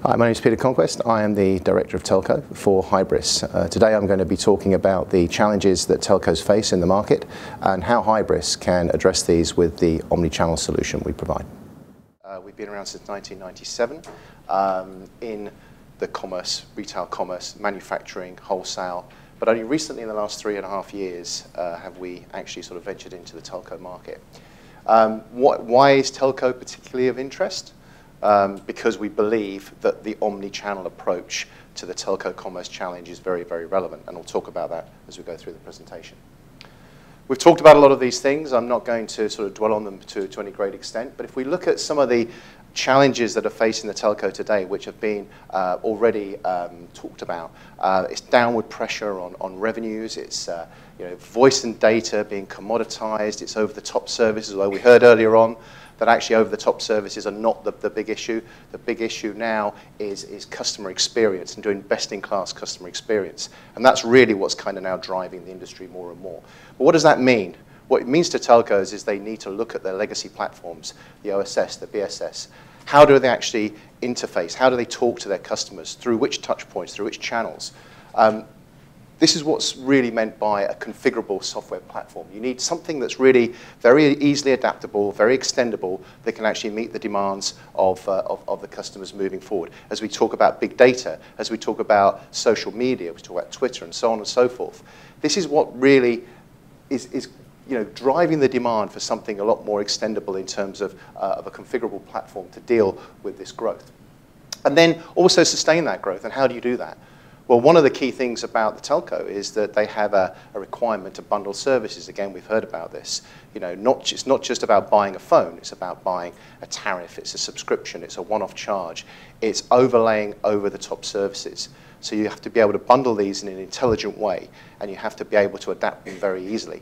Hi, my name is Peter Conquest. I am the Director of Telco for Hybris. Today I'm going to be talking about the challenges that telcos face in the market and how Hybris can address these with the omni-channel solution we provide. We've been around since 1997 in the commerce, retail commerce, manufacturing, wholesale, but only recently in the last 3.5 years have we actually sort of ventured into the telco market. Why is telco particularly of interest? Because we believe that the omni-channel approach to the telco commerce challenge is very, very relevant, and we'll talk about that as we go through the presentation. We've talked about a lot of these things. I'm not going to sort of dwell on them to any great extent, but if we look at some of the challenges that are facing the telco today, which have been already talked about, it's downward pressure on revenues, it's voice and data being commoditized, it's over-the-top services, although we heard earlier on that actually over-the-top services are not the big issue. The big issue now is customer experience and doing best-in-class customer experience. And that's really what's kind of now driving the industry more and more. But what does that mean? What it means to telcos is they need to look at their legacy platforms, the OSS, the BSS. How do they actually interface? How do they talk to their customers? Through which touch points? Through which channels? This is what's really meant by a configurable software platform. You need something that's really very easily adaptable, very extendable, that can actually meet the demands of the customers moving forward. As we talk about big data, as we talk about social media, we talk about Twitter and so on and so forth. This is what really is driving the demand for something a lot more extendable in terms of a configurable platform to deal with this growth. And then also sustain that growth. And how do you do that? Well, one of the key things about the telco is that they have a requirement to bundle services. Again, we've heard about this. It's not just about buying a phone. It's about buying a tariff. It's a subscription. It's a one-off charge. It's overlaying over-the-top services. So you have to be able to bundle these in an intelligent way, and you have to be able to adapt them very easily.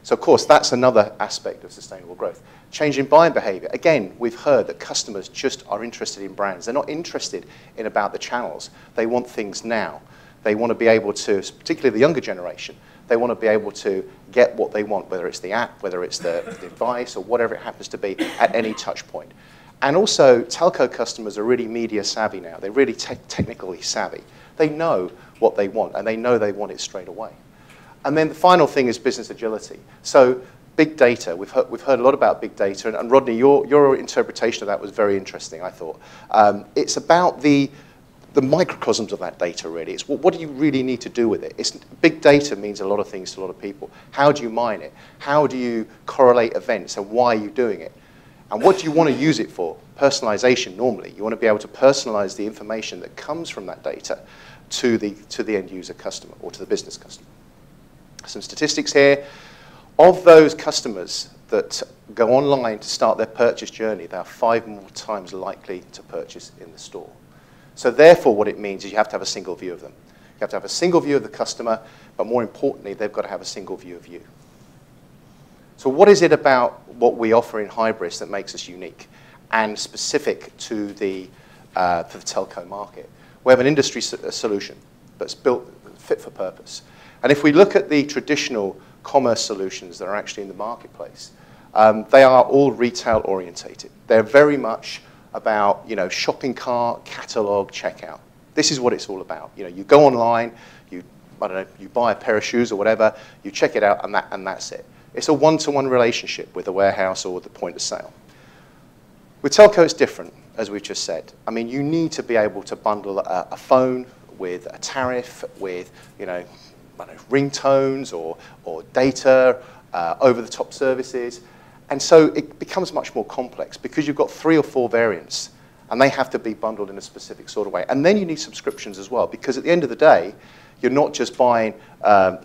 So, of course, that's another aspect of sustainable growth. Change in buying behavior. Again, we've heard that customers just are interested in brands. They're not interested in about the channels. They want things now. They want to be able to, particularly the younger generation, they want to be able to get what they want, whether it's the app, whether it's the device, or whatever it happens to be at any touch point. And also, telco customers are really media savvy now. They're really technically savvy. They know what they want, and they know they want it straight away. And then the final thing is business agility. So big data, we've heard a lot about big data, and Rodney, your interpretation of that was very interesting, I thought. It's about the microcosms of that data, really. It's what do you really need to do with it? Big data means a lot of things to a lot of people. How do you mine it? How do you correlate events, and why are you doing it? And what do you want to use it for? Personalization, normally. You want to be able to personalize the information that comes from that data to the end user customer, or to the business customer. Some statistics here. Of those customers that go online to start their purchase journey, they are 5 more times likely to purchase in the store. So therefore, what it means is you have to have a single view of them. You have to have a single view of the customer, but more importantly, they've got to have a single view of you. So what is it about what we offer in Hybris that makes us unique and specific to the telco market? We have an industry solution that's built fit for purpose. And if we look at the traditional commerce solutions that are actually in the marketplace, they are all retail orientated. They're very much about shopping cart, catalog, checkout. This is what it's all about. You go online, you buy a pair of shoes or whatever, you check it out, and that's it. It's a one-to-one relationship with the warehouse or the point of sale. With telco, it's different, as we've just said. I mean, you need to be able to bundle a phone with a tariff, with ringtones or data, over-the-top services. And so it becomes much more complex because you've got 3 or 4 variants, and they have to be bundled in a specific sort of way. And then you need subscriptions as well, because at the end of the day, you're not just buying, a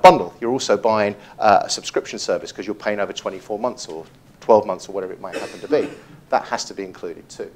bundle. You're also buying a subscription service because you're paying over 24 months or 12 months or whatever it might happen to be. That has to be included too.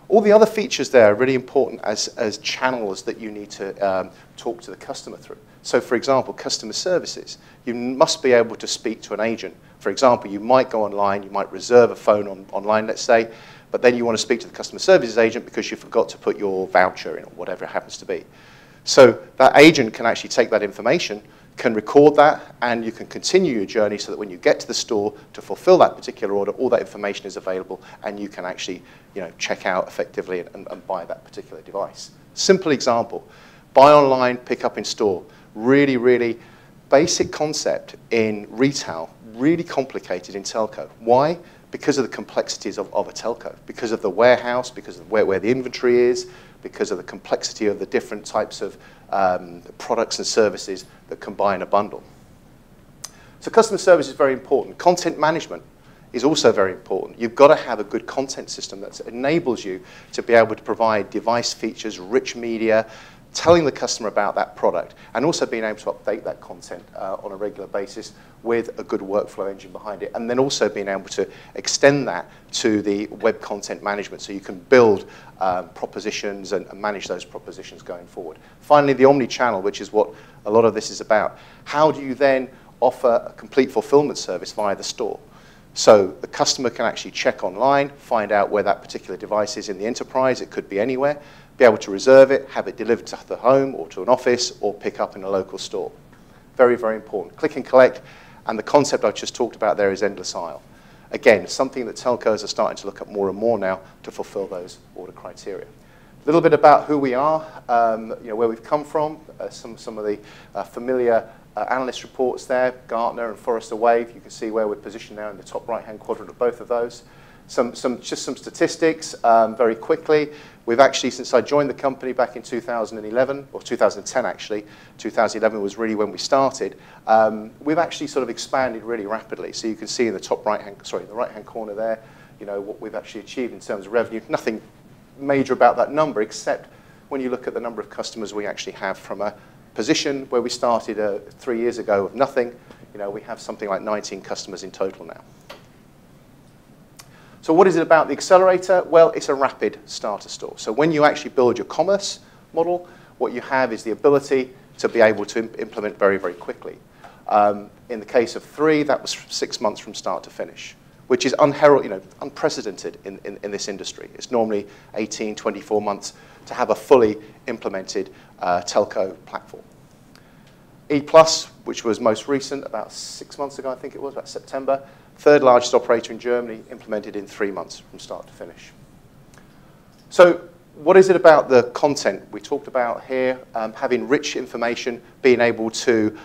All the other features there are really important as channels that you need to talk to the customer through. So, for example, customer services. You must be able to speak to an agent. For example, you might go online, you might reserve a phone online, let's say, but then you want to speak to the customer services agent because you forgot to put your voucher in or whatever it happens to be. So that agent can actually take that information, can record that, and you can continue your journey so that when you get to the store to fulfill that particular order, all that information is available, and you can actually, check out effectively and buy that particular device. Simple example: buy online, pick up in store. Really, really basic concept in retail, really complicated in telco. Why? Because of the complexities of a telco, because of the warehouse, because of where the inventory is, because of the complexity of the different types of products and services that combine a bundle. So customer service is very important. Content management is also very important. You've got to have a good content system that enables you to be able to provide device features, rich media, telling the customer about that product, and also being able to update that content on a regular basis with a good workflow engine behind it, and then also being able to extend that to the web content management so you can build propositions and manage those propositions going forward. Finally, the omni-channel, which is what a lot of this is about. How do you then offer a complete fulfillment service via the store? So the customer can actually check online, find out where that particular device is in the enterprise. It could be anywhere. Be able to reserve it, have it delivered to the home or to an office, or pick up in a local store. Very, very important. Click and collect, and the concept I just talked about there is endless aisle. Again, something that telcos are starting to look at more and more now to fulfill those order criteria. A little bit about who we are, where we've come from, some of the familiar analyst reports there, Gartner and Forrester Wave. You can see where we're positioned now in the top right-hand quadrant of both of those. Just some statistics very quickly. We've actually, since I joined the company back in 2011, or 2010 actually, 2011 was really when we started, we've actually sort of expanded really rapidly. So you can see in the top right-hand, the right-hand corner there, what we've actually achieved in terms of revenue. Nothing major about that number, except when you look at the number of customers we actually have from a position where we started 3 years ago of nothing. We have something like 19 customers in total now. So what is it about the accelerator? Well, it's a rapid starter store. So when you actually build your commerce model, what you have is the ability to be able to implement very, very quickly. In the case of 3, that was 6 months from start to finish, which is unprecedented in this industry. It's normally 18, 24 months to have a fully implemented telco platform. E+, which was most recent, about 6 months ago, I think it was, about September, third largest operator in Germany, implemented in 3 months from start to finish. So what is it about the content we talked about here? Having rich information, being able to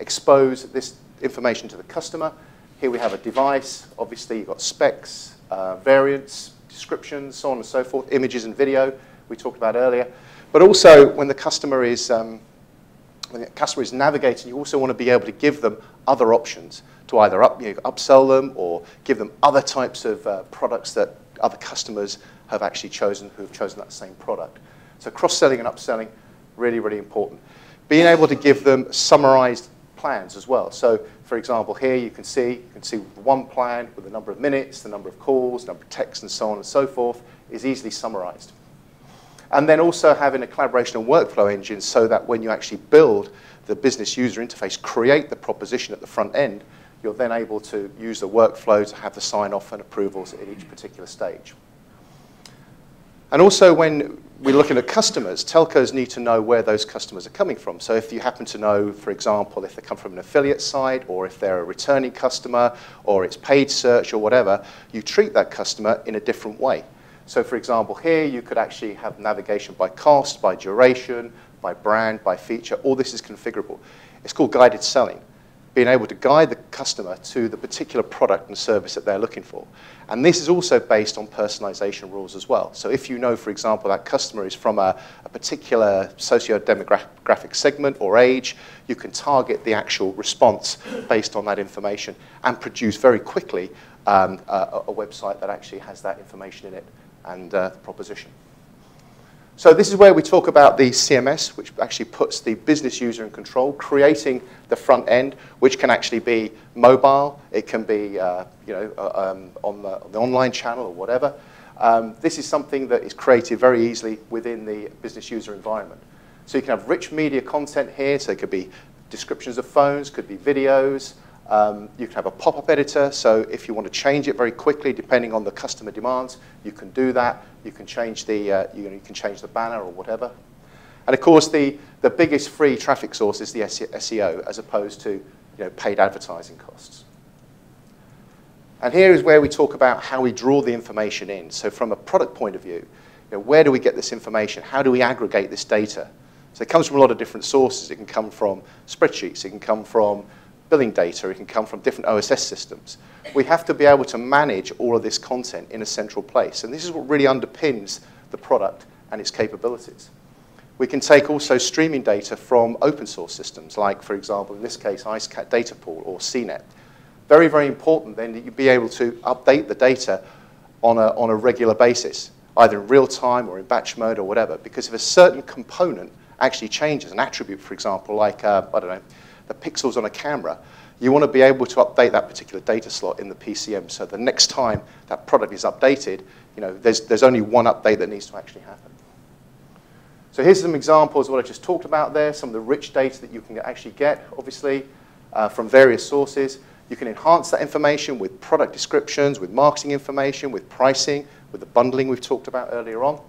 expose this information to the customer. Here we have a device. Obviously, you've got specs, variants, descriptions, so on and so forth, images and video we talked about earlier. But also, when the customer is navigating, you also want to be able to give them other options to either upsell them or give them other types of products that other customers have actually chosen, who have chosen that same product. So cross-selling and upselling, really, really important. Being able to give them summarized plans as well. So, for example, here you can see one plan with the number of minutes, the number of calls, number of texts, and so on and so forth is easily summarized. And then also having a collaboration and workflow engine so that when you actually build the business user interface, create the proposition at the front end, you're then able to use the workflow to have the sign-off and approvals at each particular stage. And also when we're looking at customers, telcos need to know where those customers are coming from. So if you happen to know, for example, if they come from an affiliate site, or if they're a returning customer, or it's paid search or whatever, you treat that customer in a different way. So for example, here you could actually have navigation by cost, by duration, by brand, by feature. All this is configurable. It's called guided selling. Being able to guide the customer to the particular product and service that they're looking for. And this is also based on personalization rules as well. So if you know, for example, that customer is from a particular socio-demographic segment or age, you can target the actual response based on that information and produce very quickly a website that actually has that information in it and the proposition. So this is where we talk about the CMS, which actually puts the business user in control, creating the front end, which can actually be mobile. It can be on the online channel or whatever. This is something that is created very easily within the business user environment. So you can have rich media content here. So it could be descriptions of phones, could be videos. You can have a pop-up editor, so if you want to change it very quickly, depending on the customer demands, you can do that. You can change the banner or whatever. And of course, the biggest free traffic source is the SEO, as opposed to paid advertising costs. And here is where we talk about how we draw the information in. So from a product point of view, where do we get this information? How do we aggregate this data? So it comes from a lot of different sources. It can come from spreadsheets. It can come from billing data. It can come from different OSS systems. We have to be able to manage all of this content in a central place. And this is what really underpins the product and its capabilities. We can take also streaming data from open source systems, like, for example, in this case, IceCat Data Pool or CNET. Very, very important then that you be able to update the data on a regular basis, either in real time or in batch mode or whatever, because if a certain component actually changes, an attribute, for example, like, I don't know, the pixels on a camera, you want to be able to update that particular data slot in the PCM, so the next time that product is updated, there's only one update that needs to actually happen. So here's some examples of what I just talked about there, some of the rich data that you can actually get, obviously, from various sources. You can enhance that information with product descriptions, with marketing information, with pricing, with the bundling we've talked about earlier on.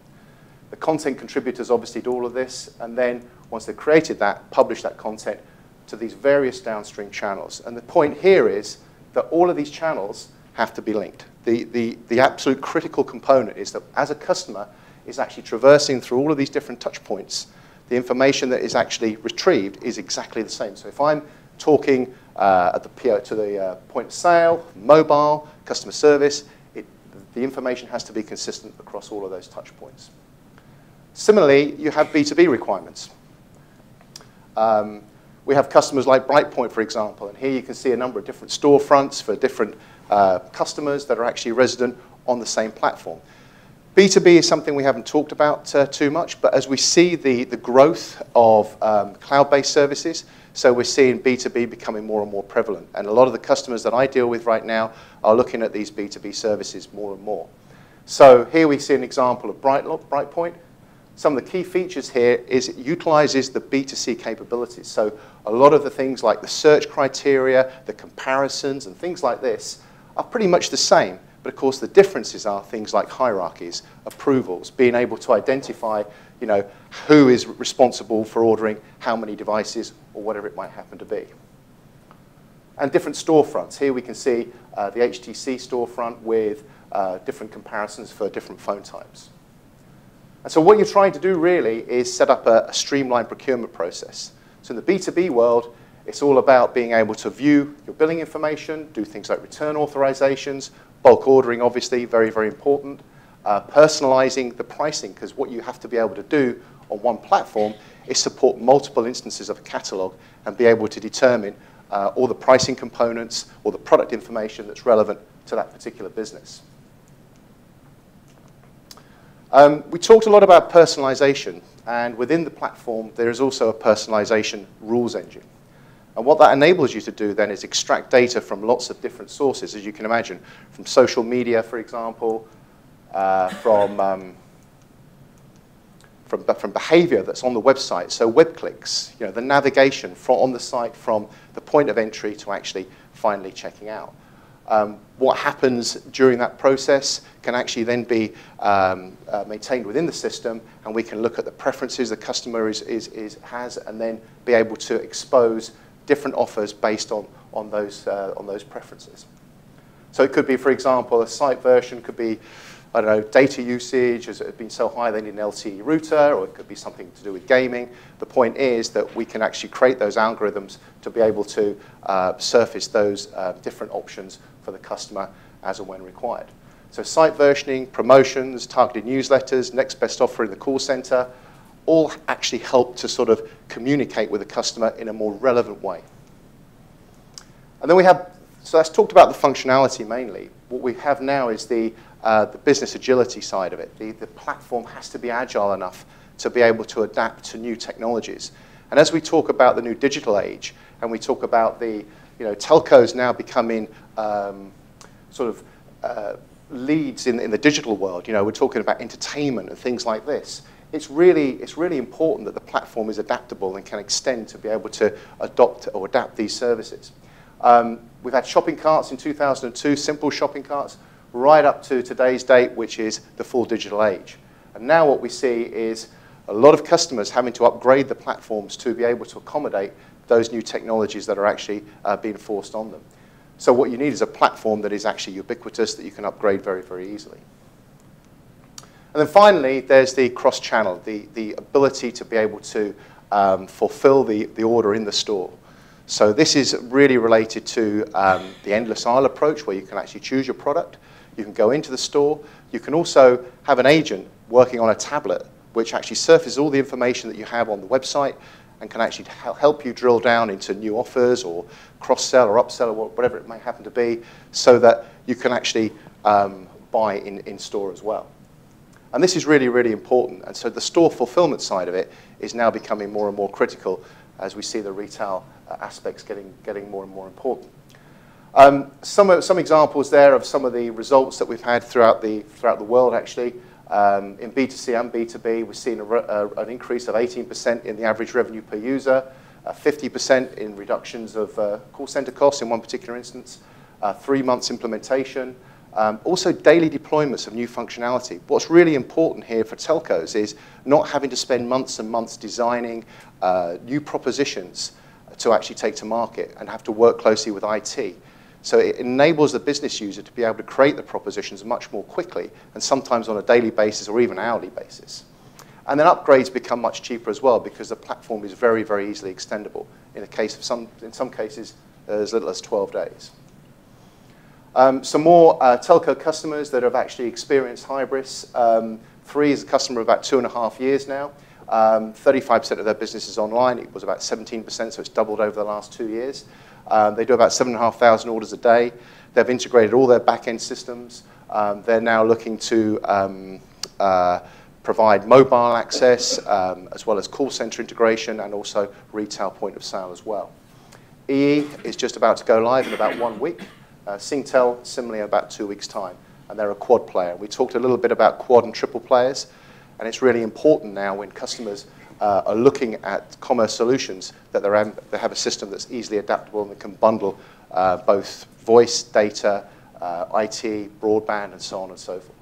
The content contributors obviously do all of this, and then once they've created that, publish that content to these various downstream channels. And the point here is that all of these channels have to be linked. The absolute critical component is that as a customer is actually traversing through all of these different touch points, the information that is actually retrieved is exactly the same. So if I'm talking to the point of sale, mobile, customer service, the information has to be consistent across all of those touch points. Similarly, you have B2B requirements. We have customers like Brightpoint, for example, and here you can see a number of different storefronts for different customers that are actually resident on the same platform. B2B is something we haven't talked about too much, but as we see the growth of cloud-based services, so we're seeing B2B becoming more and more prevalent. And a lot of the customers that I deal with right now are looking at these B2B services more and more. So here we see an example of Brightpoint. Some of the key features here is it utilizes the B2C capabilities. So a lot of the things like the search criteria, the comparisons, and things like this are pretty much the same. But of course, the differences are things like hierarchies, approvals, being able to identify, who is responsible for ordering how many devices or whatever it might happen to be. And different storefronts. Here we can see the HTC storefront with different comparisons for different phone types. And so what you're trying to do really is set up a streamlined procurement process. So in the B2B world, it's all about being able to view your billing information, do things like return authorizations, bulk ordering, obviously, very, very important. Personalizing the pricing, because what you have to be able to do on one platform is support multiple instances of a catalog and be able to determine all the pricing components or the product information that's relevant to that particular business. We talked a lot about personalization, and within the platform, there is also a personalization rules engine. And what that enables you to do then is extract data from lots of different sources, as you can imagine, from social media, for example, from behavior that's on the website, so web clicks, the navigation on the site from the point of entry to actually finally checking out. What happens during that process can actually then be maintained within the system, and we can look at the preferences the customer has and then be able to expose different offers based on those preferences. So it could be, for example, a site version could be, I don't know, data usage has been so high they need an LTE router, or it could be something to do with gaming. The point is that we can actually create those algorithms to be able to surface those different options for the customer as and when required. So site versioning, promotions, targeted newsletters, next best offer in the call center, all actually help to sort of communicate with the customer in a more relevant way. And then we have, so that's talked about the functionality mainly. What we have now is the business agility side of it. The platform has to be agile enough to be able to adapt to new technologies. And as we talk about the new digital age, and we talk about the, telcos now becoming leads in the digital world, we're talking about entertainment and things like this. It's really important that the platform is adaptable and can extend to be able to adopt or adapt these services. We've had shopping carts in 2002, simple shopping carts, right up to today's date, which is the full digital age. And now what we see is A lot of customers having to upgrade the platforms to be able to accommodate those new technologies that are actually being forced on them. So what you need is a platform that is actually ubiquitous, that you can upgrade very, very easily. And then finally, there's the cross-channel, the ability to be able to fulfill the order in the store. So this is really related to the endless aisle approach, where you can actually choose your product. You can go into the store. You can also have an agent working on a tablet, which actually surfaces all the information that you have on the website and can actually help you drill down into new offers or cross-sell or upsell or whatever it may happen to be, so that you can actually buy in store as well. And this is really, really important. And so the store fulfillment side of it is now becoming more and more critical as we see the retail aspects getting more and more important. Some examples there of some of the results that we've had throughout the world, actually. In B2C and B2B, we're seeing an increase of 18% in the average revenue per user, 50% in reductions of call center costs in one particular instance, 3 months implementation, also daily deployments of new functionality. What's really important here for telcos is not having to spend months and months designing new propositions to actually take to market and have to work closely with IT. So it enables the business user to be able to create the propositions much more quickly, and sometimes on a daily basis or even hourly basis. And then upgrades become much cheaper as well, because the platform is very, very easily extendable. In some cases, as little as 12 days. Some more telco customers that have actually experienced Hybris. Free is a customer of about 2.5 years now. 35% of their business is online. It was about 17%, so it's doubled over the last 2 years. They do about 7,500 orders a day. They've integrated all their back-end systems. They're now looking to provide mobile access, as well as call center integration, and also retail point of sale as well. EE is just about to go live in about 1 week. Singtel, similarly, in about 2 weeks' time. And they're a quad player. We talked a little bit about quad and triple players. And it's really important now when customers are looking at commerce solutions that they have a system that's easily adaptable and that can bundle both voice, data, IT, broadband, and so on and so forth.